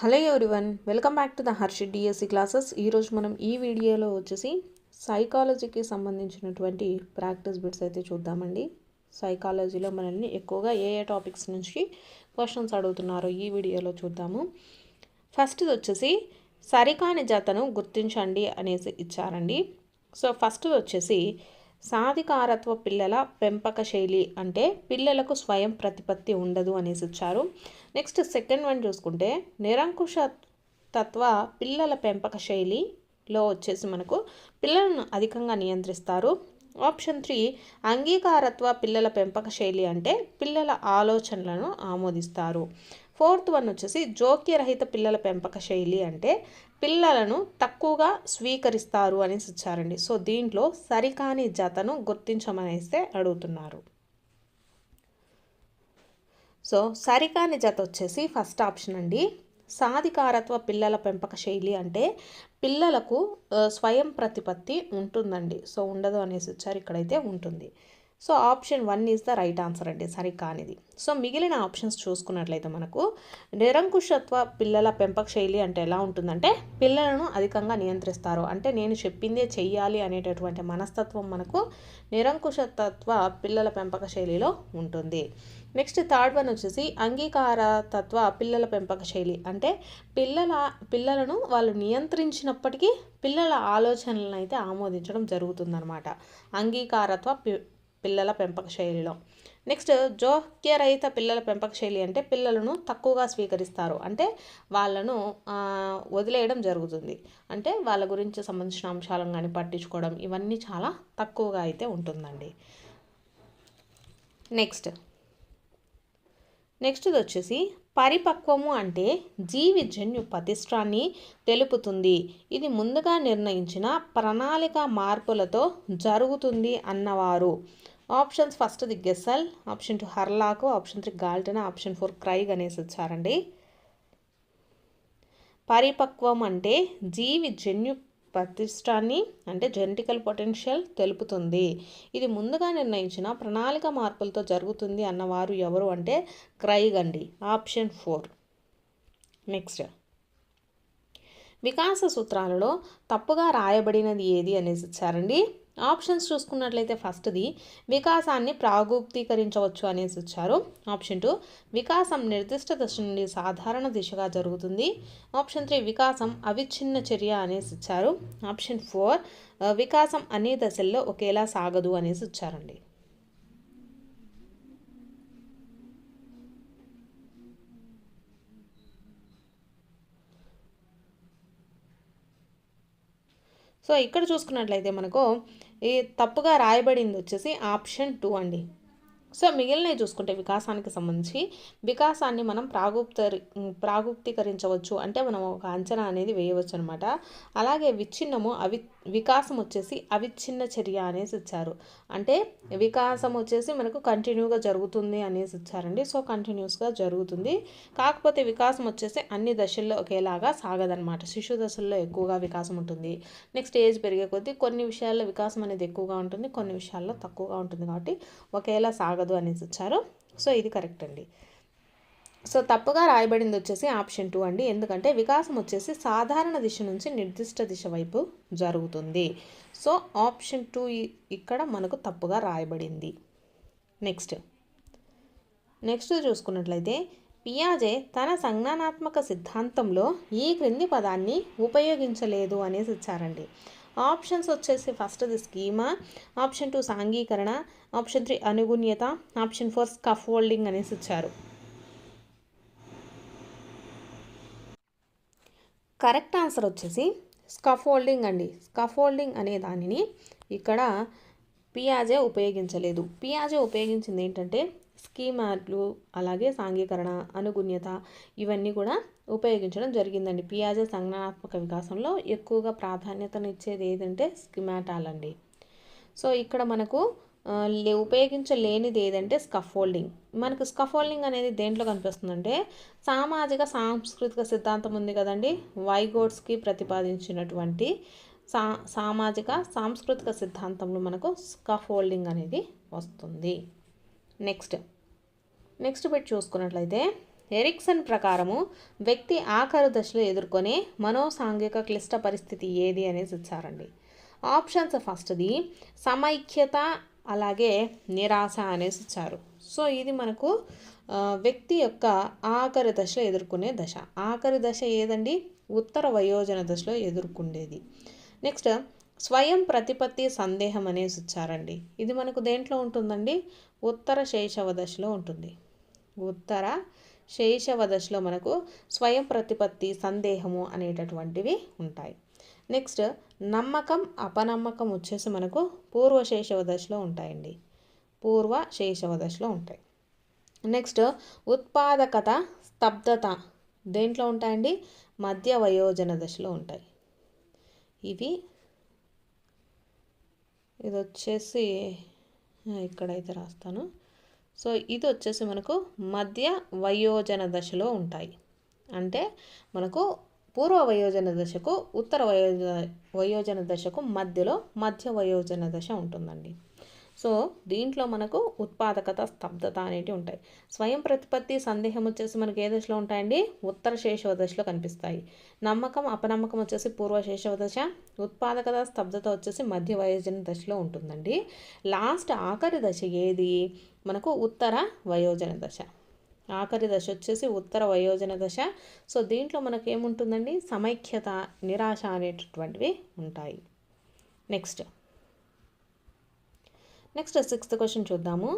Hello everyone, welcome back to the Harshit DSC classes. ఈరోజు మనం ఈ వీడియోలో వచ్చేసి సైకాలజీకి సంబంధించినటువంటి ప్రాక్టీస్ బిట్స్ అయితే చూద్దామండి. సైకాలజీలో మనల్ని ఎక్కువగా ఏ టాపిక్స్ నుంచి క్వశ్చన్స్ అడుగుతున్నారో ఈ వీడియోలో చూద్దాము. ఫస్ట్ వచ్చేసి సరికాని జతను గుర్తించండి అనేసి ఇచ్చారండి. సో ఫస్ట్ వచ్చేసి సాధికారత్వ పిల్లల పెంపక శైలి అంటే పిల్లలకు స్వయం ప్రతిపత్తి ఉండదు అనేసి ఇచ్చారు. నెక్స్ట్ సెకండ్ వన్ చూసుకుంటే నిరంకుశ తత్వ పిల్లల పెంపక శైలిలో వచ్చేసి మనకు పిల్లలను అధికంగా నియంత్రిస్తారు. ఆప్షన్ 3 అంగీకారత్వ పిల్లల పెంపక శైలి అంటే పిల్లల ఆలోచనలను ఆమోదిస్తారు. ఫోర్త్ వన్ వచ్చేసి జోక్యరహిత పిల్లల పెంపక శైలి అంటే పిల్లలను తక్కువగా స్వీకరిస్తారు అనేసి ఇచ్చారండి. సో దీంట్లో సరికాని జతను గుర్తించమనేస్తే అడుగుతున్నారు. సో సరికాని జత వచ్చేసి ఫస్ట్ ఆప్షన్ అండి. సాధికారత్వ పిల్లల పెంపక శైలి అంటే పిల్లలకు స్వయం ప్రతిపత్తి ఉంటుందండి. సో ఉండదు అనేసి వచ్చారు, ఇక్కడైతే ఉంటుంది. So option 1 is the right answer అండి, సరికానిది. సో మిగిలిన ఆప్షన్స్ చూసుకున్నట్లయితే మనకు నిరంకుశత్వ పిల్లల పెంపక శైలి అంటే ఎలా ఉంటుందంటే పిల్లలను అధికంగా నియంత్రిస్తారు, అంటే నేను చెప్పిందే చెయ్యాలి అనేటటువంటి మనస్తత్వం మనకు నిరంకుశతత్వ పిల్లల పెంపక శైలిలో ఉంటుంది. నెక్స్ట్ థర్డ్ వన్ వచ్చేసి అంగీకారతత్వ పిల్లల పెంపక శైలి అంటే పిల్లలను వాళ్ళు నియంత్రించినప్పటికీ పిల్లల ఆలోచనలను అయితే ఆమోదించడం జరుగుతుందన్నమాట అంగీకారత్వ పిల్లల పెంపక శైలిలో. నెక్స్ట్ జోక్యరహిత పిల్లల పెంపక శైలి అంటే పిల్లలను తక్కువగా స్వీకరిస్తారు, అంటే వాళ్ళను వదిలేయడం జరుగుతుంది, అంటే వాళ్ళ గురించి సంబంధించిన అంశాలను కానీ పట్టించుకోవడం ఇవన్నీ చాలా తక్కువగా అయితే ఉంటుందండి. నెక్స్ట్ వచ్చేసి పరిపక్వము అంటే జీవి జన్యు ప్రతిష్టాన్ని తెలుపుతుంది, ఇది ముందుగా నిర్ణయించిన ప్రణాళిక మార్పులతో జరుగుతుంది అన్నవారు. ఆప్షన్స్ ఫస్ట్ ది Gesell, option 2 Hurlock, option 3 Galton, option 4 Craig అనేసి వచ్చారండి. పరిపక్వం అంటే జీవి జన్యు ప్రతిష్టాన్ని అంటే జెనెటికల్ పొటెన్షియల్ తెలుపుతుంది, ఇది ముందుగా నిర్ణయించిన ప్రణాళిక మార్పులతో జరుగుతుంది అన్నవారు ఎవరు అంటే క్రైగ్ అండి, ఆప్షన్ 4. నెక్స్ట్ వికాస సూత్రాలలో తప్పుగా రాయబడినది ఏది అనేసి ఇచ్చారండి. ఆప్షన్స్ చూసుకున్నట్లయితే ఫస్ట్ది వికాసాన్ని ప్రాగుప్తీకరించవచ్చు అనేసి ఇచ్చారు. ఆప్షన్ 2 వికాసం నిర్దిష్ట దశ నుండి సాధారణ దిశగా జరుగుతుంది. ఆప్షన్ 3 వికాసం అవిచ్ఛిన్న చర్య అనేసి ఇచ్చారు. ఆప్షన్ 4 వికాసం అన్ని దశల్లో ఒకేలా సాగదు అనేసి ఇచ్చారండి. సో ఇక్కడ చూసుకున్నట్లయితే మనకు ఈ తప్పుగా రాయబడింది వచ్చేసి ఆప్షన్ 2 అండి. సో మిగిలినవి చూసుకుంటే వికాసానికి సంబంధించి వికాసాన్ని మనం ప్రాగుప్తీకరించవచ్చు, అంటే మనం ఒక అంచనా అనేది వేయవచ్చు అనమాట. అలాగే విచ్ఛిన్నము వికాసం వచ్చేసి అవిచ్ఛిన్న చర్య అనేసి ఇచ్చారు, అంటే వికాసం వచ్చేసి మనకు కంటిన్యూగా జరుగుతుంది అనేసి ఇచ్చారండి. సో కంటిన్యూస్గా జరుగుతుంది, కాకపోతే వికాసం వచ్చేసి అన్ని దశల్లో ఒకేలాగా సాగదనమాట. శిశు దశల్లో ఎక్కువగా వికాసం ఉంటుంది, నెక్స్ట్ ఏజ్ పెరిగే కొద్దీ కొన్ని విషయాల్లో వికాసం అనేది ఎక్కువగా ఉంటుంది, కొన్ని విషయాల్లో తక్కువగా ఉంటుంది, కాబట్టి ఒకేలా సాగదు అనేసి ఇచ్చారు. సో ఇది కరెక్ట్ అండి. సో తప్పుగా రాయబడింది వచ్చేసి ఆప్షన్ 2 అండి, ఎందుకంటే వికాసం వచ్చేసి సాధారణ దిశ నుంచి నిర్దిష్ట దిశ వైపు జరుగుతుంది. సో ఆప్షన్ 2 ఇక్కడ మనకు తప్పుగా రాయబడింది. నెక్స్ట్ చూసుకున్నట్లయితే పియాజే తన సంజ్ఞానాత్మక సిద్ధాంతంలో ఈ క్రింది పదాన్ని ఉపయోగించలేదు అనేసి ఇచ్చారండి. ఆప్షన్స్ వచ్చేసి ఫస్ట్ది స్కీమా, ఆప్షన్ 2 సాంఘీకరణ, ఆప్షన్ 3 అనుగుణ్యత, ఆప్షన్ 4 స్కాఫోల్డింగ్ అనేసి ఇచ్చారు. కరెక్ట్ ఆన్సర్ వచ్చేసి స్కాఫోల్డింగ్ అండి. స్కాఫోల్డింగ్ అనే దానిని ఇక్కడ పియాజే ఉపయోగించలేదు. పియాజే ఉపయోగించింది ఏంటంటే స్కీమాలు, అలాగే సాంఘీకరణ, అనుగుణ్యత ఇవన్నీ కూడా ఉపయోగించడం జరిగిందండి. పియాజే సంజ్ఞానాత్మక వికాసంలో ఎక్కువగా ప్రాధాన్యతనిచ్చేది ఏదంటే స్కిమాటాలండి. సో ఇక్కడ మనకు ఉపయోగించలేనిది ఏదంటే స్కాఫోల్డింగ్. మనకు స్కాఫోల్డింగ్ అనేది దేంట్లో కనిపిస్తుందంటే సామాజిక సాంస్కృతిక సిద్ధాంతం ఉంది కదండి, వైగోట్స్కి ప్రతిపాదించినటువంటి సామాజిక సాంస్కృతిక సిద్ధాంతంలో మనకు స్కాఫోల్డింగ్ అనేది వస్తుంది. నెక్స్ట్ బిట్ చూసుకున్నట్లయితే ఎరిక్సన్ ప్రకారము వ్యక్తి ఆఖరు దశలో ఎదుర్కొనే మనోసాంఘిక క్లిష్ట పరిస్థితి ఏది అనేసి ఇచ్చారండి. ఆప్షన్స్ ఫస్ట్ది సమైక్యత, అలాగే నిరాశ అనేసి ఇచ్చారు. సో ఇది మనకు వ్యక్తి యొక్క ఆఖరి దశలో ఎదుర్కొనే దశ. ఆఖరి దశ ఏదండి? ఉత్తర వయోజన దశలో ఎదుర్కొండేది. నెక్స్ట్ స్వయం ప్రతిపత్తి సందేహం అనేసి ఇచ్చారండి. ఇది మనకు దేంట్లో ఉంటుందండి? ఉత్తర శైశవ దశలో ఉంటుంది. ఉత్తర శైశవ దశలో మనకు స్వయం ప్రతిపత్తి సందేహము అనేటటువంటివి ఉంటాయి. నెక్స్ట్ నమ్మకం అపనమ్మకం వచ్చేసి మనకు పూర్వ శైశవ దశలో ఉంటాయండి. పూర్వ శైశవ దశలో ఉంటాయి. నెక్స్ట్ ఉత్పాదకత స్తబ్దత దేంట్లో ఉంటాయండి? మధ్య వయోజన దశలో ఉంటాయి. ఇది వచ్చేసి ఇక్కడైతే రాస్తాను. సో ఇది వచ్చేసి మనకు మధ్య వయోజన దశలో ఉంటాయి. అంటే మనకు పూర్వ వయోజన దశకు ఉత్తర వయోజన దశకు మధ్యలో మధ్య వయోజన దశ ఉంటుందండి. సో దీంట్లో మనకు ఉత్పాదకత స్తబ్దత అనేటివి ఉంటాయి. స్వయం ప్రతిపత్తి సందేహం వచ్చేసి మనకి ఏ దశలో ఉంటాయండి? ఉత్తర శైశవ దశలో కనిపిస్తాయి. నమ్మకం అపనమ్మకం వచ్చేసి పూర్వ శైశవ దశ. ఉత్పాదకత స్తబ్దత వచ్చేసి మధ్య వయోజన దశలో ఉంటుందండి. లాస్ట్ ఆఖరి దశ ఏది? మనకు ఉత్తర వయోజన దశ. ఆఖరి దశ వచ్చేసి ఉత్తర వయోజన దశ. సో దీంట్లో మనకు ఏముంటుందండి? సమైక్యత, నిరాశ అనేటటువంటివి ఉంటాయి. నెక్స్ట్ 6th క్వశ్చన్ చూద్దాము.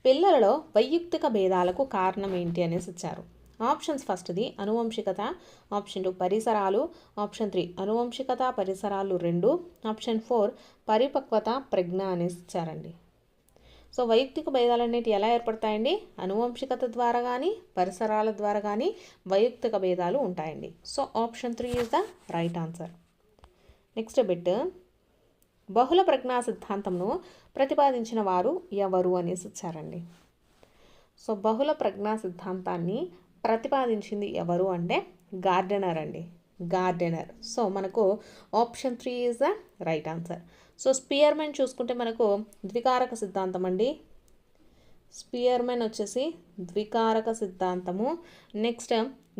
పిల్లలలో వైయక్తిక భేదాలకు కారణం ఏంటి అనేసి ఇచ్చారు. ఆప్షన్స్ ఫస్ట్ది అనువంశికత, ఆప్షన్ 2 పరిసరాలు, ఆప్షన్ 3 అనువంశికత పరిసరాలు 2, ఆప్షన్ 4 పరిపక్వత ప్రజ్ఞ అనేసి ఇచ్చారండి. సో వైయక్తిక భేదాలు అనేవి ఎలా ఏర్పడతాయండి? అనువంశికత ద్వారా కానీ పరిసరాల ద్వారా కానీ వైయక్తిక భేదాలు ఉంటాయండి. So option 3 is the right answer. Next bit బహుళ ప్రజ్ఞా సిద్ధాంతంను ప్రతిపాదించిన వారు ఎవరు అనేసి ఇచ్చారండి. సో బహుళ ప్రజ్ఞా సిద్ధాంతాన్ని ప్రతిపాదించింది ఎవరు అంటే గార్డెనర్ అండి. గార్డెనర్. సో మనకు option 3 is the right answer. So Spearman చూసుకుంటే మనకు ద్వికారక సిద్ధాంతం అండి. స్పియర్మెన్ వచ్చేసి ద్వికారక సిద్ధాంతము. నెక్స్ట్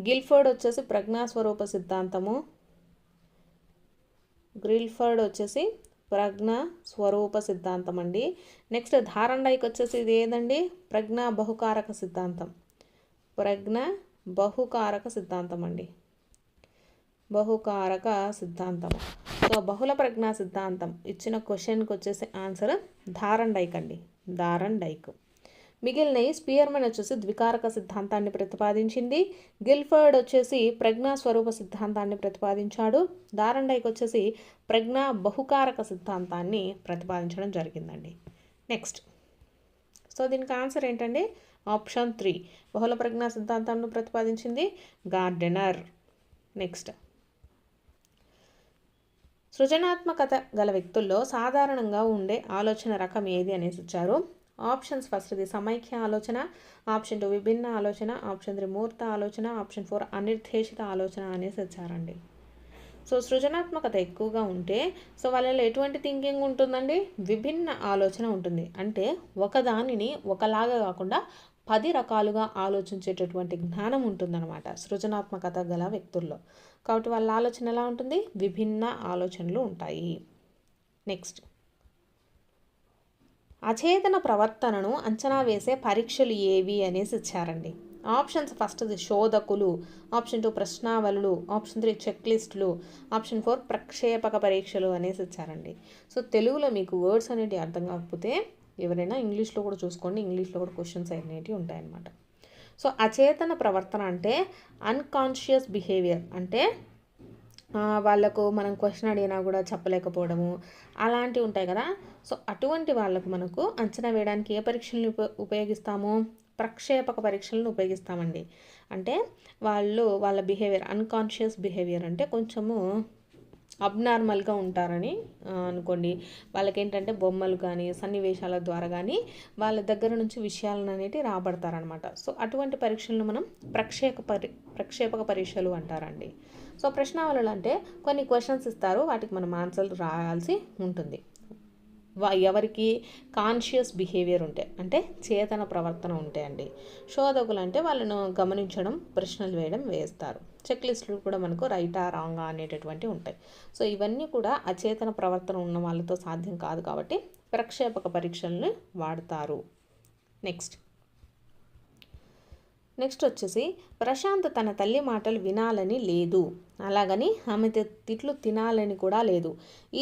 గిల్ఫర్డ్ వచ్చేసి ప్రజ్ఞాస్వరూప సిద్ధాంతము. గిల్ఫర్డ్ వచ్చేసి ప్రజ్ఞా స్వరూప సిద్ధాంతం అండి. నెక్స్ట్ థారండైక్ వచ్చేసి ఇది ఏదండి? ప్రజ్ఞా బహుకారక సిద్ధాంతం. ప్రజ్ఞా బహుకారక సిద్ధాంతం అండి. బహుకారక సిద్ధాంతం. సో బహుళ ప్రజ్ఞా సిద్ధాంతం ఇచ్చిన క్వశ్చన్కి వచ్చేసి ఆన్సర్ థారండైక్ అండి. థారండైక్. మిగిలిన స్పియర్మెన్ వచ్చేసి ద్వికారక సిద్ధాంతాన్ని ప్రతిపాదించింది. గిల్ఫర్డ్ వచ్చేసి ప్రజ్ఞా స్వరూప సిద్ధాంతాన్ని ప్రతిపాదించాడు. థారండైక్ వచ్చేసి ప్రజ్ఞా బహుకారక సిద్ధాంతాన్ని ప్రతిపాదించడం జరిగిందండి. నెక్స్ట్ సో దీనికి ఆన్సర్ ఏంటండి? ఆప్షన్ 3 బహుళ ప్రజ్ఞా సిద్ధాంతాన్ని ప్రతిపాదించింది గార్డెనర్. నెక్స్ట్ సృజనాత్మకత గల వ్యక్తుల్లో సాధారణంగా ఉండే ఆలోచన రకం ఏది అనేసి ఇచ్చారు. ఆప్షన్స్ ఫస్ట్ది సమైక్య ఆలోచన, ఆప్షన్ 2 విభిన్న ఆలోచన, ఆప్షన్ 3 మూర్త ఆలోచన, ఆప్షన్ 4 అనిర్దేశిత ఆలోచన అనేసి ఇచ్చారండి. సో సృజనాత్మకత ఎక్కువగా ఉంటే సో వాళ్ళలో ఎటువంటి థింకింగ్ ఉంటుందండి? విభిన్న ఆలోచన ఉంటుంది. అంటే ఒకదానిని ఒకలాగా కాకుండా 10 రకాలుగా ఆలోచించేటటువంటి జ్ఞానం ఉంటుందన్నమాట సృజనాత్మకత గల వ్యక్తుల్లో. కాబట్టి వాళ్ళ ఆలోచన ఎలా ఉంటుంది? విభిన్న ఆలోచనలు ఉంటాయి. నెక్స్ట్ అచేతన ప్రవర్తనను అంచనా వేసే పరీక్షలు ఏవి అనేసి ఇచ్చారండి. ఆప్షన్స్ ఫస్ట్ది శోధకులు, ఆప్షన్ 2 ప్రశ్నావళులు, ఆప్షన్ 3 చెక్ లిస్టులు, ఆప్షన్ 4 ప్రక్షేపక పరీక్షలు అనేసి ఇచ్చారండి. సో తెలుగులో మీకు వర్డ్స్ అనేవి అర్థం కాకపోతే ఎవరైనా ఇంగ్లీష్లో కూడా చూసుకోండి. ఇంగ్లీష్లో కూడా క్వశ్చన్స్ అనేటివి ఉంటాయన్నమాట. సో అచేతన ప్రవర్తన అంటే అన్కాన్షియస్ బిహేవియర్. అంటే వాళ్ళకు మనం క్వశ్చన్ అడిగినా కూడా చెప్పలేకపోవడము అలాంటివి ఉంటాయి కదా. సో అటువంటి వాళ్ళకు మనకు అంచనా వేయడానికి ఏ పరీక్షలను ఉపయోగిస్తాము? ప్రక్షేపక పరీక్షలను ఉపయోగిస్తామండి. అంటే వాళ్ళ బిహేవియర్ అన్కాన్షియస్ బిహేవియర్ అంటే కొంచెము అబ్నార్మల్గా ఉంటారని అనుకోండి. వాళ్ళకి ఏంటంటే బొమ్మలు కానీ సన్నివేశాల ద్వారా కానీ వాళ్ళ దగ్గర నుంచి విషయాలను అనేవి రాబడతారనమాట. సో అటువంటి పరీక్షలను మనం ప్రక్షేపక పరీక్షలు అంటారండి. సో ప్రశ్నావళులు అంటే కొన్ని క్వశ్చన్స్ ఇస్తారు, వాటికి మనం ఆన్సర్లు రాయాల్సి ఉంటుంది. ఎవరికి కాన్షియస్ బిహేవియర్ ఉంటే, అంటే చేతన ప్రవర్తన ఉంటాయండి. శోధకులు అంటే వాళ్ళను గమనించడం, ప్రశ్నలు వేస్తారు. చెక్ లిస్టులు కూడా మనకు రైటా రాంగా అనేటటువంటివి ఉంటాయి. సో ఇవన్నీ కూడా అచేతన ప్రవర్తన ఉన్న వాళ్ళతో సాధ్యం కాదు కాబట్టి ప్రక్షేపక పరీక్షలను వాడతారు. నెక్స్ట్ వచ్చేసి ప్రశాంత్ తన తల్లి మాటలు వినాలని లేదు, అలాగని ఆమె తిట్లు తినాలని కూడా లేదు.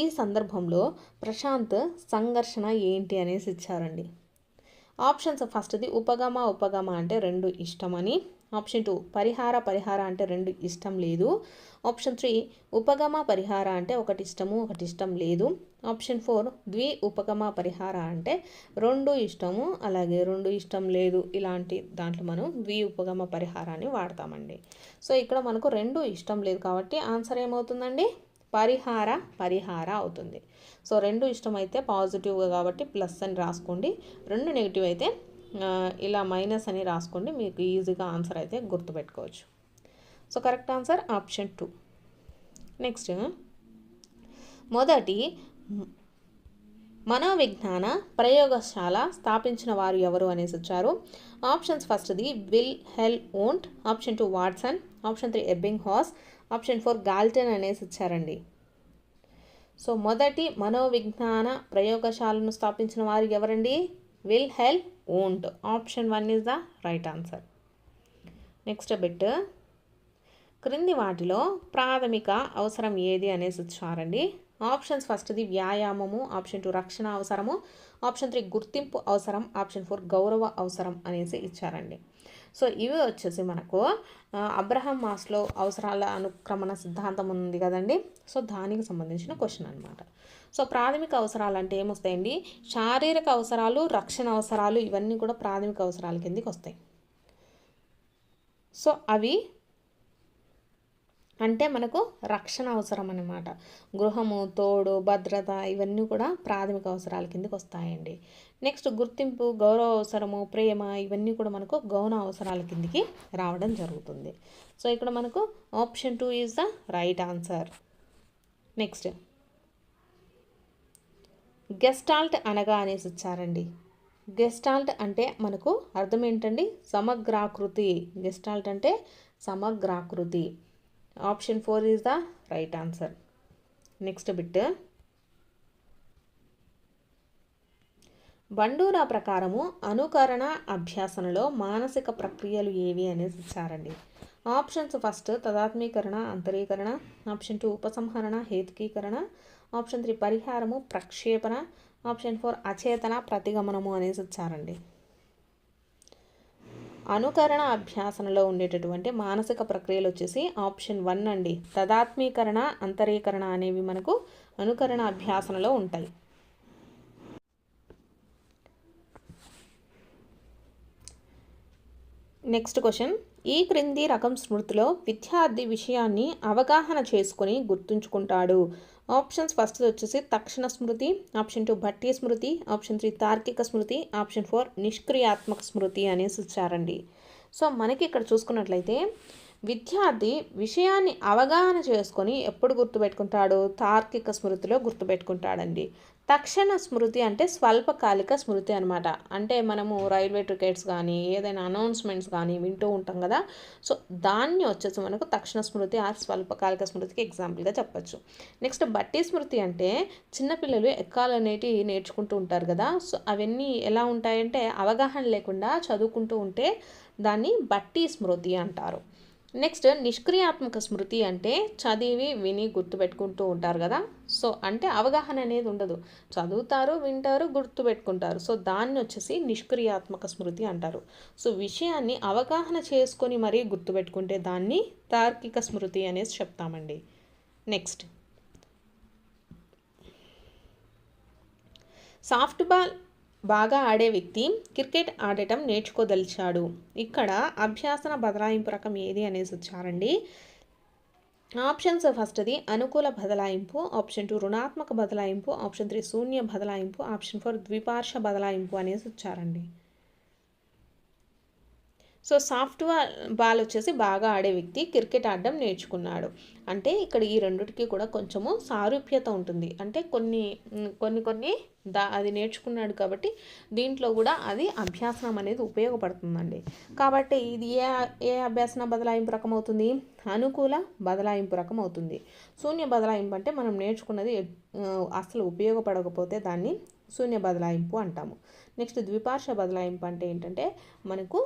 ఈ సందర్భంలో ప్రశాంత్ సంఘర్షణ ఏంటి అనేసి ఇచ్చారండి. ఆప్షన్స్ ఫస్ట్ది ఉపగమ అంటే 2 ఇష్టమని. ఆప్షన్ 2 పరిహార అంటే 2 ఇష్టం లేదు. ఆప్షన్ 3 ఉపగమ పరిహార అంటే 1 ఇష్టము 1 ఇష్టం లేదు. ఆప్షన్ 4 ద్వి ఉపగమ పరిహార అంటే 2 ఇష్టము అలాగే 2 ఇష్టం లేదు. ఇలాంటి దాంట్లో మనం ద్వి ఉపగమ పరిహారాన్ని వాడతామండి. సో ఇక్కడ మనకు 2 ఇష్టం లేదు కాబట్టి ఆన్సర్ ఏమవుతుందండి? పరిహార అవుతుంది. సో 2 ఇష్టం అయితే పాజిటివ్గా కాబట్టి ప్లస్ అని రాసుకోండి. 2 నెగిటివ్ అయితే ఇలా మైనస్ అని రాసుకోండి. మీకు ఈజీగా ఆన్సర్ అయితే గుర్తుపెట్టుకోవచ్చు. So correct answer option 2. Next మొదటి మనోవిజ్ఞాన ప్రయోగశాల స్థాపించిన వారు ఎవరు అనేసి వచ్చారు. ఆప్షన్స్ ఫస్ట్ది Wilhelm Wundt, option 2 Watson, option 3 Ebbinghaus, option 4 Galton అనేసి ఇచ్చారండి. సో మొదటి మనోవిజ్ఞాన ప్రయోగశాలను స్థాపించిన వారు ఎవరండి? Wilhelm Wundt. Option 1 is the right answer. Next bit, క్రింది వాటిలో ప్రాథమిక అవసరం ఏది అనేసి ఇచ్చారండి. ఆప్షన్స్ ఫస్ట్ది వ్యాయామము, ఆప్షన్ 2 రక్షణ అవసరము, ఆప్షన్ 3 గుర్తింపు అవసరం, ఆప్షన్ 4 గౌరవ అవసరం అనేసి ఇచ్చారండి. సో ఇవి వచ్చేసి మనకు అబ్రహం మాస్లో అవసరాల అనుక్రమణ సిద్ధాంతం ఉంది కదండి. సో దానికి సంబంధించిన క్వశ్చన్ అనమాట. సో ప్రాథమిక అవసరాలు అంటే ఏమొస్తాయండి? శారీరక అవసరాలు, రక్షణ అవసరాలు ఇవన్నీ కూడా ప్రాథమిక అవసరాల కిందకి వస్తాయి. సో అవి అంటే మనకు రక్షణ అవసరం అన్నమాట. గృహము, తోడు, భద్రత ఇవన్నీ కూడా ప్రాథమిక అవసరాల కిందకి వస్తాయండి. నెక్స్ట్ గుర్తింపు, గౌరవ అవసరము, ప్రేమ ఇవన్నీ కూడా మనకు గౌణ అవసరాల కిందకి రావడం జరుగుతుంది. సో ఇక్కడ మనకు option 2 is the right answer. Next gestalt అనగా అనేసి ఇచ్చారండి. గెస్టాల్ట్ అంటే మనకు అర్థం ఏంటండి? సమగ్రాకృతి. గెస్టాల్ట్ అంటే సమగ్రాకృతి. Option 4 is the right answer. Next bit, Bandura ప్రకారము అనుకరణ అభ్యాసనలో మానసిక ప్రక్రియలు ఏవి అనేసి ఇచ్చారండి. ఆప్షన్స్ ఫస్ట్ తదాత్మీకరణ, అంతరీకరణ, ఆప్షన్ 2 ఉపసంహరణ, హేతుకీకరణ, ఆప్షన్ 3 పరిహారము, ప్రక్షేపణ, ఆప్షన్ 4 అచేతన ప్రతిగమనము అనేసి ఇచ్చారండి. అనుకరణ అభ్యాసనలో ఉండేటటువంటి మానసిక ప్రక్రియలు వచ్చేసి ఆప్షన్ 1 అండి. తదాత్మీకరణ, అంతరీకరణ అనేవి మనకు అనుకరణ అభ్యాసనలో ఉంటాయి. నెక్స్ట్ క్వశ్చన్, ఈ క్రింది రకం స్మృతిలో విద్యార్థి విషయాన్ని అవగాహన చేసుకొని గుర్తుంచుకుంటాడు. ఆప్షన్స్ ఫస్ట్ వచ్చేసి తక్షణ స్మృతి, ఆప్షన్ 2 భట్టి స్మృతి, ఆప్షన్ 3 తార్కిక స్మృతి, ఆప్షన్ 4 నిష్క్రియాత్మక స్మృతి అనేసి ఇచ్చారండి. సో మనకి ఇక్కడ చూసుకున్నట్లయితే విద్యార్థి విషయాన్ని అవగాహన చేసుకొని ఎప్పుడు గుర్తుపెట్టుకుంటాడు? తార్కిక స్మృతిలో గుర్తుపెట్టుకుంటాడండి. తక్షణ స్మృతి అంటే స్వల్పకాలిక స్మృతి అనమాట. అంటే మనము రైల్వే టికెట్స్ కానీ ఏదైనా అనౌన్స్మెంట్స్ కానీ వింటూ ఉంటాం కదా. సో దాన్ని వచ్చేసి మనకు తక్షణ స్మృతి ఆ స్వల్పకాలిక స్మృతికి ఎగ్జాంపుల్గా చెప్పచ్చు. నెక్స్ట్ బట్టి స్మృతి అంటే చిన్నపిల్లలు ఎక్కాలనేటి నేర్చుకుంటూ ఉంటారు కదా. సో అవన్నీ ఎలా ఉంటాయంటే అవగాహన లేకుండా చదువుకుంటూ ఉంటే దాన్ని బట్టి స్మృతి అంటారు. నెక్స్ట్ నిష్క్రియాత్మక స్మృతి అంటే చదివి విని గుర్తుపెట్టుకుంటూ ఉంటారు కదా. సో అంటే అవగాహన అనేది ఉండదు, చదువుతారు, వింటారు, గుర్తుపెట్టుకుంటారు. సో దాన్ని వచ్చేసి నిష్క్రియాత్మక స్మృతి అంటారు. సో విషయాన్ని అవగాహన చేసుకొని మరీ గుర్తుపెట్టుకుంటే దాన్ని తార్కిక స్మృతి అనేసి చెప్తామండి. నెక్స్ట్ సాఫ్ట్ బాల్ బాగా ఆడే వ్యక్తి క్రికెట్ ఆడటం నేర్చుకోదలిచాడు. ఇక్కడ అభ్యాసన బదలాయింపు రకం ఏది అనేసి వచ్చారండి. ఆప్షన్స్ ఫస్ట్ది అనుకూల బదలాయింపు, ఆప్షన్ 2 రుణాత్మక బదలాయింపు, ఆప్షన్ 3 శూన్య బదలాయింపు, ఆప్షన్ 4 ద్విపార్ష బదలాయింపు అనేసి వచ్చారండి. సో సాఫ్ట్ బాల్ వచ్చేసి బాగా ఆడే వ్యక్తి క్రికెట్ ఆడడం నేర్చుకున్నాడు. అంటే ఇక్కడ ఈ రెండిటికి కూడా కొంచెము సారూప్యత ఉంటుంది. అంటే కొన్ని అది నేర్చుకున్నాడు కాబట్టి దీంట్లో కూడా అది అభ్యాసనం అనేది ఉపయోగపడుతుందండి. కాబట్టి ఇది ఏ అభ్యాసన బదలాయింపు రకం అవుతుంది? అనుకూల బదలాయింపు రకం అవుతుంది. శూన్య బదలాయింపు అంటే మనం నేర్చుకున్నది అసలు ఉపయోగపడకపోతే దాన్ని శూన్య బదలాయింపు అంటాము. నెక్స్ట్ ద్విపార్శ్వ బదలాయింపు అంటే ఏంటంటే మనకు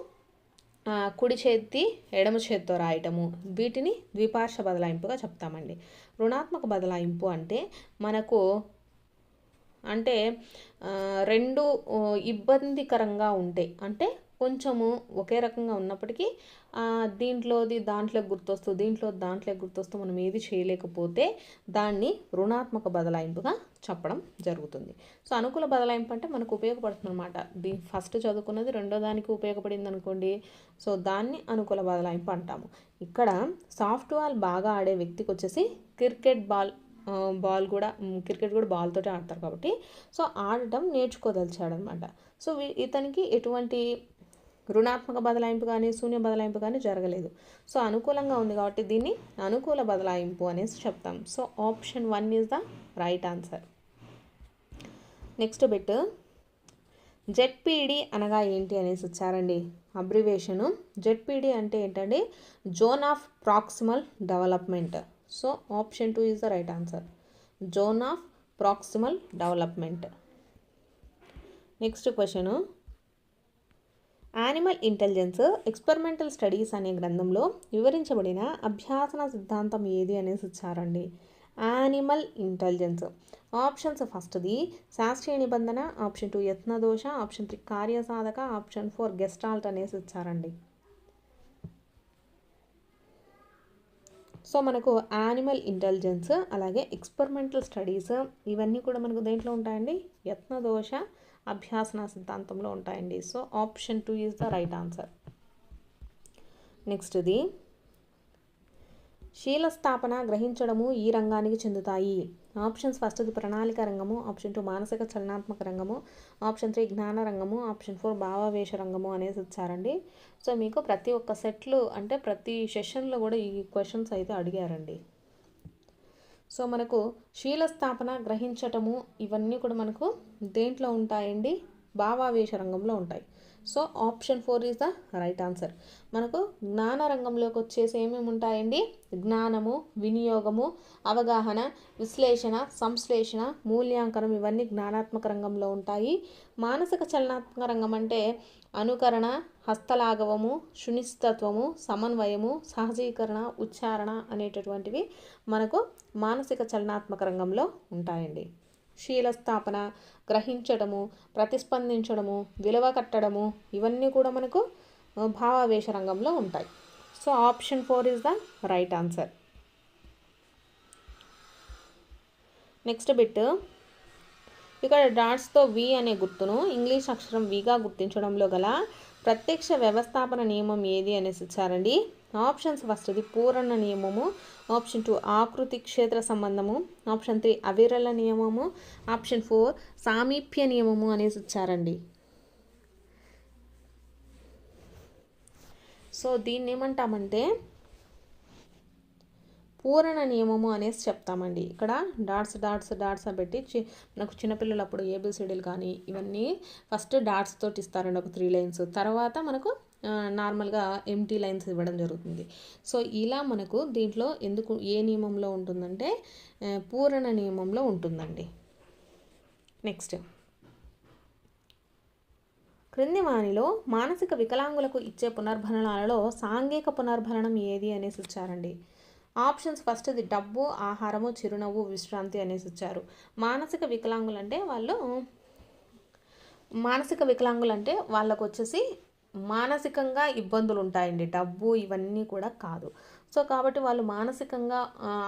కుడి చేతి ఎడమ చేతితో రాయటము, వీటిని ద్విపార్శ్వ బదలాయింపుగా చెప్తామండి. రుణాత్మక బదలాయింపు అంటే మనకు అంటే రెండు ఇబ్బందికరంగా ఉంటే, అంటే కొంచెము ఒకే రకంగా ఉన్నప్పటికీ దాంట్లోకి గుర్తొస్తూ మనం ఏది చేయలేకపోతే దాన్ని రుణాత్మక బదలాయింపుగా చెప్పడం జరుగుతుంది. సో అనుకూల బదలాయింపు అంటే మనకు ఉపయోగపడుతుంది అనమాట. ఫస్ట్ చదువుకున్నది రెండో దానికి ఉపయోగపడింది అనుకోండి, సో దాన్ని అనుకూల బదలాయింపు అంటాము. ఇక్కడ సాఫ్ట్ బాల్ బాగా ఆడే వ్యక్తికి వచ్చేసి క్రికెట్ కూడా బాల్తోటే ఆడతారు కాబట్టి సో ఆడటం నేర్చుకోదలిచాడనమాట. సో ఇతనికి ఎటువంటి రుణాత్మక బదలాయింపు కానీ శూన్య బదలాయింపు కానీ జరగలేదు. సో అనుకూలంగా ఉంది కాబట్టి దీన్ని అనుకూల బదలాయింపు అనేసి చెప్తాం. So option 1 is the right answer. Next bit, ZPD అనగా ఏంటి అనేసి వచ్చారండి. అబ్రివేషను జెడ్పీడి అంటే ఏంటండి? Zone of proximal development. So option 2 is the right answer. Zone of proximal development. Next question, animal intelligence experimental studies అనే గ్రంథంలో వివరించబడిన అభ్యాసన సిద్ధాంతం ఏది అనేసి ఇచ్చారండి. యానిమల్ ఇంటెలిజెన్స్ ఆప్షన్స్, ఫస్ట్ది శాస్త్రీయ నిబంధన, ఆప్షన్ 2 యత్నదోష, ఆప్షన్ 3 కార్యసాధక, ఆప్షన్ 4 గెస్టాల్ట్ అనేసి ఇచ్చారండి. సో మనకు యానిమల్ ఇంటెలిజెన్స్ అలాగే ఎక్స్పెరిమెంటల్ స్టడీస్ ఇవన్నీ కూడా మనకు దేంట్లో ఉంటాయండి? యత్నదోష అభ్యాసన సిద్ధాంతంలో ఉంటాయండి. So option 2 is the right answer. నెక్స్ట్ది, శీలస్థాపన గ్రహించడము ఈ రంగానికి చెందుతాయి. ఆప్షన్స్, ఫస్ట్ది ప్రణాళిక రంగము, ఆప్షన్ 2 మానసిక చలనాత్మక రంగము, ఆప్షన్ 3 జ్ఞాన రంగము, ఆప్షన్ 4 భావావేశ రంగము అనేసి ఇచ్చారండి. సో మీకు ప్రతి ఒక్క సెట్లు అంటే ప్రతి సెషన్లో కూడా ఈ క్వశ్చన్స్ అయితే అడిగారండి. సో మనకు శీలస్థాపన గ్రహించటము ఇవన్నీ కూడా మనకు దేంట్లో ఉంటాయండి? భావావేశ రంగంలో ఉంటాయి. So option 4 is the right answer. మనకు జ్ఞాన రంగంలోకి వచ్చేసి ఏమేమి ఉంటాయండి? జ్ఞానము, వినియోగము, అవగాహన, విశ్లేషణ, సంశ్లేషణ, మూల్యాంకనం ఇవన్నీ జ్ఞానాత్మక రంగంలో ఉంటాయి. మానసిక చలనాత్మక రంగం అంటే అనుకరణ, హస్తలాఘవము, సునిశ్చితత్వము, సమన్వయము, సహజీకరణ, ఉచ్చారణ అనేటటువంటివి మనకు మానసిక చలనాత్మక రంగంలో ఉంటాయండి. శీలస్థాపన, గ్రహించడము, ప్రతిస్పందించడము, విలువ కట్టడము ఇవన్నీ కూడా మనకు భావావేశ రంగంలో ఉంటాయి. So option 4 is the right answer. Next bit, ఇక్కడ డాట్స్తో వి అనే గుర్తును ఇంగ్లీష్ అక్షరం విగా గుర్తించడంలో గల ప్రత్యక్ష వ్యవస్థాపన నియమం ఏది అనేసి ఇచ్చారండి. ఆప్షన్స్, ఫస్ట్ది పూరణ నియమము, ఆప్షన్ 2 ఆకృతి క్షేత్ర సంబంధము, ఆప్షన్ 3 అవిరళ నియమము, ఆప్షన్ 4 సామీప్య నియమము అనేసి ఇచ్చారండి. సో దీన్ని ఏమంటామంటే పూరణ నియమము అనేసి చెప్తామండి. ఇక్కడ డాట్స్ పెట్టి నాకు చిన్నపిల్లలు అప్పుడు ఏబిసిడీలు కానీ ఇవన్నీ ఫస్ట్ డాట్స్ తోటి ఇస్తారండి, ఒక 3 లైన్స్. తర్వాత మనకు నార్మల్గా ఎంటీ లైన్స్ ఇవ్వడం జరుగుతుంది. సో ఇలా మనకు దీంట్లో ఎందుకు ఏ నియమంలో ఉంటుందంటే పూరణ నియమంలో ఉంటుందండి. నెక్స్ట్, క్రింది వానిలో మానసిక వికలాంగులకు ఇచ్చే పునర్భరణాలలో సాంఘిక పునర్భరణం ఏది అనేసి ఇచ్చారండి. ఆప్షన్స్, ఫస్ట్ది డబ్బు, ఆహారము, చిరునవ్వు, విశ్రాంతి అనేసి ఇచ్చారు. మానసిక వికలాంగులంటే వాళ్ళకు వచ్చేసి మానసికంగా ఇబ్బందులు ఉంటాయండి, డబ్బు ఇవన్నీ కూడా కాదు. సో కాబట్టి వాళ్ళు మానసికంగా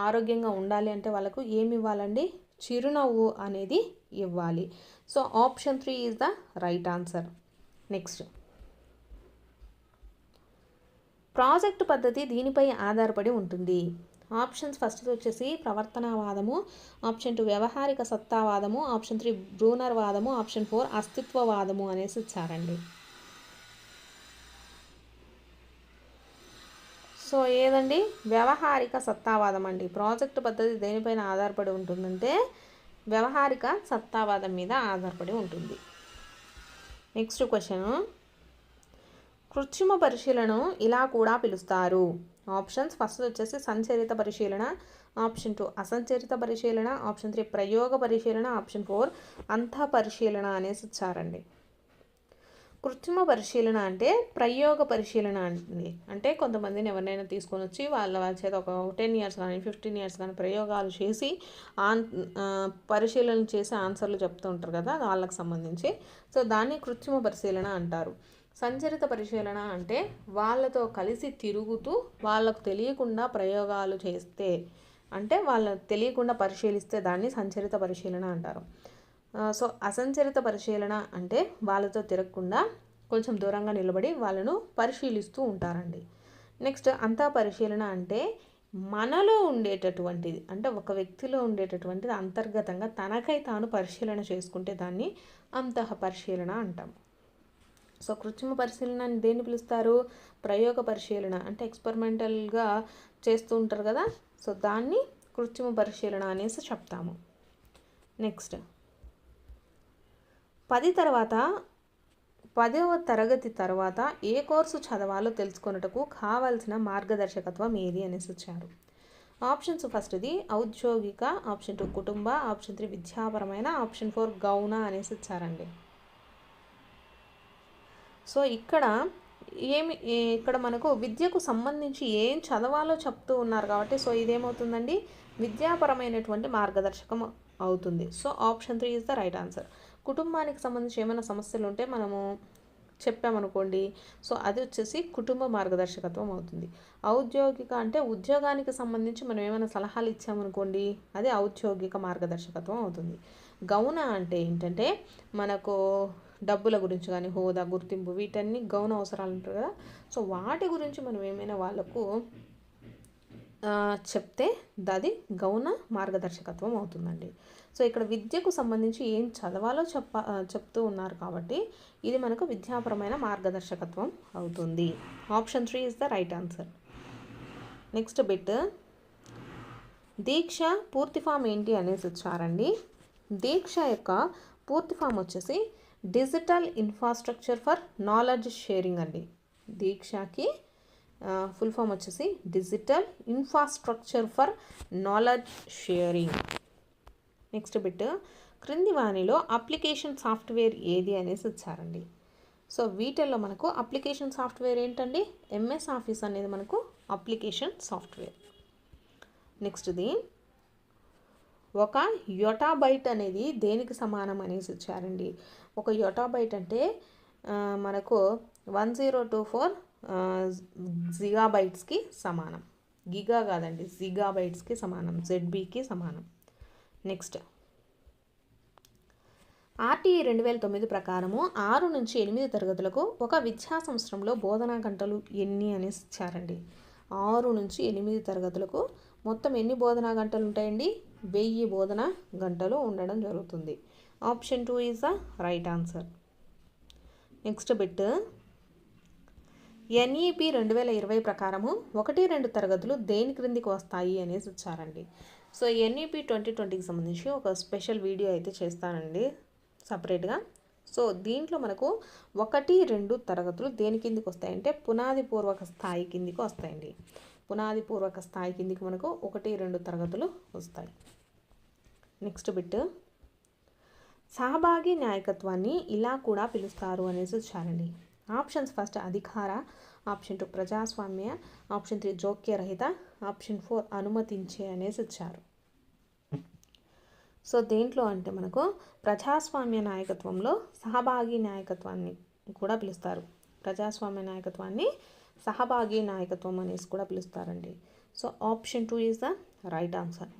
ఆరోగ్యంగా ఉండాలి అంటే వాళ్ళకు ఏమి ఇవ్వాలండి? చిరునవ్వు అనేది ఇవ్వాలి. So option 3 is the right answer. Next, project పద్ధతి దీనిపై ఆధారపడి ఉంటుంది. ఆప్షన్స్, ఫస్ట్ వచ్చేసి ప్రవర్తనవాదము, ఆప్షన్ 2 వ్యవహారిక సత్తావాదము, ఆప్షన్ 3 బ్రూనర్ వాదము, ఆప్షన్ 4 అస్తిత్వవాదము అనేసి ఇచ్చారండి. సో ఏదండి, వ్యవహారిక సత్తావాదం అండి. ప్రాజెక్ట్ పద్ధతి దేనిపైన ఆధారపడి ఉంటుందంటే వ్యవహారిక సత్తావాదం మీద ఆధారపడి ఉంటుంది. నెక్స్ట్ క్వశ్చన్, కృత్రిమ పరిశీలనను ఇలా కూడా పిలుస్తారు. ఆప్షన్స్, ఫస్ట్ వచ్చేసి సంచరిత పరిశీలన, ఆప్షన్ 2 అసంచరిత పరిశీలన, ఆప్షన్ 3 ప్రయోగ పరిశీలన, ఆప్షన్ 4 అంతః పరిశీలన అనేసి ఇచ్చారండి. కృత్రిమ పరిశీలన అంటే ప్రయోగ పరిశీలన అండి. అంటే కొంతమందిని ఎవరినైనా తీసుకొని వచ్చి వాళ్ళ చేత ఒక 10 ఇయర్స్ కానీ 15 ఇయర్స్ కానీ ప్రయోగాలు చేసి పరిశీలన చేసి ఆన్సర్లు చెప్తూ ఉంటారు కదా, వాళ్ళకి సంబంధించి. సో దాన్ని కృత్రిమ పరిశీలన అంటారు. సంచరిత పరిశీలన అంటే వాళ్ళతో కలిసి తిరుగుతూ వాళ్ళకు తెలియకుండా ప్రయోగాలు చేస్తే, అంటే వాళ్ళకు తెలియకుండా పరిశీలిస్తే దాన్ని సంచరిత పరిశీలన అంటారు. సో అసంచరిత పరిశీలన అంటే వాళ్ళతో తిరగకుండా కొంచెం దూరంగా నిలబడి వాళ్ళను పరిశీలిస్తూ ఉంటారండి. నెక్స్ట్ అంతః పరిశీలన అంటే మనలో ఉండేటటువంటిది, అంటే ఒక వ్యక్తిలో ఉండేటటువంటిది అంతర్గతంగా తనకై తాను పరిశీలన చేసుకుంటే దాన్ని అంతః పరిశీలన అంటాం. సో కృత్రిమ పరిశీలన దేన్ని పిలుస్తారు? ప్రయోగ పరిశీలన, అంటే ఎక్స్పెరిమెంటల్గా చేస్తూ ఉంటారు కదా, సో దాన్ని కృత్రిమ పరిశీలన అనేసి చెప్తాము. నెక్స్ట్ 10వ తరగతి తర్వాత ఏ కోర్సు చదవాలో తెలుసుకొనుటకు కావాల్సిన మార్గదర్శకత్వం ఏది అనేసి ఇచ్చారు. ఆప్షన్స్, ఫస్ట్ది ఔద్యోగిక, ఆప్షన్ 2 కుటుంబ, ఆప్షన్ 3 విద్యాపరమైన, ఆప్షన్ 4 గౌణ అనేసి ఇచ్చారండి. సో ఇక్కడ మనకు విద్యకు సంబంధించి ఏం చదవాలో చెప్తూ ఉన్నారు కాబట్టి సో ఇదేమవుతుందండి, విద్యాపరమైనటువంటి మార్గదర్శకం అవుతుంది. So option 3 is the right answer. కుటుంబానికి సంబంధించి ఏమైనా సమస్యలు ఉంటే మనము చెప్పామనుకోండి, సో అది వచ్చేసి కుటుంబ మార్గదర్శకత్వం అవుతుంది. ఔద్యోగిక అంటే ఉద్యోగానికి సంబంధించి మనం ఏమైనా సలహాలు ఇచ్చామనుకోండి, అది ఔద్యోగిక మార్గదర్శకత్వం అవుతుంది. గౌణ అంటే ఏంటంటే మనకు డబ్బుల గురించి కానీ, హోదా, గుర్తింపు, వీటన్ని గౌణ అవసరాలు ఉంటారు కదా, సో వాటి గురించి మనం ఏమైనా వాళ్ళకు చెప్తే అది గౌణ మార్గదర్శకత్వం అవుతుందండి. సో ఇక్కడ విద్యకు సంబంధించి ఏం చదవాలో చెప్తూ ఉన్నారు కాబట్టి ఇది మనకు విద్యాపరమైన మార్గదర్శకత్వం అవుతుంది. Option 3 is the right answer. Next bit, దీక్ష పూర్తి ఫామ్ ఏంటి అనేసి ఇచ్చారండి. దీక్ష యొక్క పూర్తి ఫామ్ వచ్చేసి digital infrastructure for knowledge sharing అండి. దీక్షకి ఫుల్ ఫామ్ వచ్చేసి digital infrastructure for knowledge sharing. Next bit, క్రింది వాణిలో అప్లికేషన్ సాఫ్ట్వేర్ ఏది అనేసి ఇచ్చారండి. సో వీటిల్లో మనకు అప్లికేషన్ సాఫ్ట్వేర్ ఏంటండి, ఎంఎస్ ఆఫీస్ అనేది మనకు అప్లికేషన్ సాఫ్ట్వేర్. నెక్స్ట్ది, ఒక యోటాబైట్ అనేది దేనికి సమానం అనేసి ఇచ్చారండి. ఒక యోటాబైట్ అంటే మనకు 1024 జిగాబైట్స్కి సమానం. గిగా కాదండి, జిగాబైట్స్కి సమానం, జెడ్బీకి సమానం. నెక్స్ట్, ఆర్టీఈ 2009 ప్రకారము 6 నుంచి 8 తరగతులకు ఒక విద్యా సంవత్సరంలో బోధనా గంటలు ఎన్ని అనేసి ఇచ్చారండి. 6 నుంచి 8 తరగతులకు మొత్తం ఎన్ని బోధనా గంటలు ఉంటాయండి? 1000 బోధనా గంటలు ఉండడం జరుగుతుంది. Option 2 is the right answer. Next bit, NEP 2020 ప్రకారము 1-2 తరగతులు దేని క్రిందికి వస్తాయి అనేసి ఇచ్చారండి. సో ఎన్ఈపి 2020కి సంబంధించి ఒక స్పెషల్ వీడియో అయితే చేస్తానండి సపరేట్గా. సో దీంట్లో మనకు 1-2 తరగతులు దేని కిందికి వస్తాయంటే పునాది పూర్వక స్థాయి కిందికి వస్తాయండి. పునాది పూర్వక స్థాయి కిందికి మనకు 1-2 తరగతులు వస్తాయి. నెక్స్ట్ బిట్, సహభాగి నాయకత్వాన్ని ఇలా కూడా పిలుస్తారు అనేసి ఇచ్చారండి. ఆప్షన్స్, ఫస్ట్ అధికార, ఆప్షన్ 2 ప్రజాస్వామ్య, ఆప్షన్ 3 జోక్యరహిత, ఆప్షన్ 4 అనుమతించే అనేసి ఇచ్చారు. సో దేంట్లో అంటే మనకు ప్రజాస్వామ్య నాయకత్వంలో సహభాగి నాయకత్వాన్ని కూడా పిలుస్తారు. ప్రజాస్వామ్య నాయకత్వాన్ని సహభాగి నాయకత్వం అనేసి కూడా పిలుస్తారండి. So option 2 is the right answer.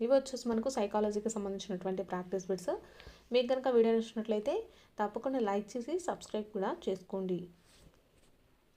ఇవి వచ్చేసి మనకు సైకాలజీకి సంబంధించినటువంటి ప్రాక్టీస్ బిట్స్. మీకు కనుక వీడియో నచ్చినట్లయితే తప్పకుండా లైక్ చేసి సబ్స్క్రైబ్ కూడా చేసుకోండి.